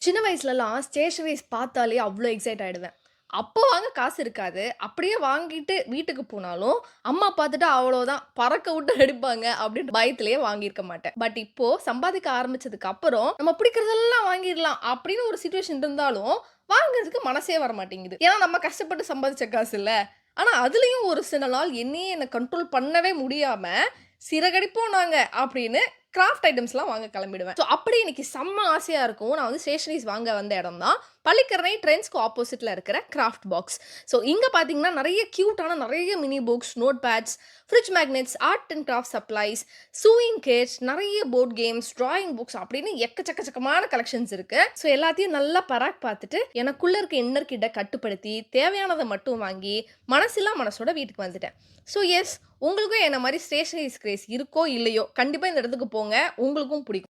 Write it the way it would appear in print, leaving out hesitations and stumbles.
சின்ன வயசுலலாம் ஸ்டேஷனரீஸ் பார்த்தாலே அவ்ளோ எக்ஸைட் ஆயிடுவேன். அப்போ வாங்க காசு இருக்காது. அப்படியே வாங்கிட்டு வீட்டுக்கு போனாலும், அம்மா பார்த்துட்டா அவ்வளோதான் பறக்க விட்டு அடிப்பாங்க அப்படின்ற பயத்திலேயே வாங்கியிருக்க மாட்டேன். பட் இப்போ சம்பாதிக்க ஆரம்பிச்சதுக்கு அப்புறம், நம்ம பிடிக்கிறதெல்லாம் வாங்கிடலாம் அப்படின்னு ஒரு சிச்சுவேஷன் இருந்தாலும், வாங்குறதுக்கு மனசே வரமாட்டேங்குது. ஏன்னா நம்ம கஷ்டப்பட்டு சம்பாதிச்ச காசுல்ல. ஆனா அதுலயும் ஒரு சில நாள் என்னையே என்ன கண்ட்ரோல் பண்ணவே முடியாம, சிறகடிப்போம் நாங்க அப்படின்னு கிராஃப்ட் ஐட்டம்ஸ்லாம் வாங்க கிளம்பிடுவேன். ஸோ அப்படி இன்னைக்கு செம்ம ஆசையா இருக்கும். நான் வந்து ஸ்டேஷனரீஸ் வாங்க வந்த இடம் தான் பள்ளிக்கரணை ட்ரெண்ட்ஸ்க்கு ஆப்போசிட்ல இருக்கிற கிராஃப்ட் பாக்ஸ். ஸோ இங்க பார்த்தீங்கன்னா, நெறைய கியூட்டான நெறைய mini books, notepads, fridge magnets, art and craft supplies, sewing kits, நெறைய போர்ட் கேம்ஸ், டிராயிங் புக்ஸ் அப்படின்னு எக்கச்சக்கமான கலெக்ஷன்ஸ் இருக்கு. ஸோ எல்லாத்தையும் நல்லா பராக் பார்த்துட்டு, எனக்குள்ள இருக்க இன்னர் கிட்ட கட்டுப்படுத்தி, தேவையானத மட்டும் வாங்கி, மனசில்லா மனசோட வீட்டுக்கு வந்துட்டேன். ஸோ எஸ், உங்களுக்கும் என்ன மாரி ஸ்டேஷனரீஸ் கிரேஸ் இருக்கோ, இல்லையோ, கண்டிப்பா இந்த இடத்துக்கு போங்க. உங்களுக்கும் பிடிக்கும்.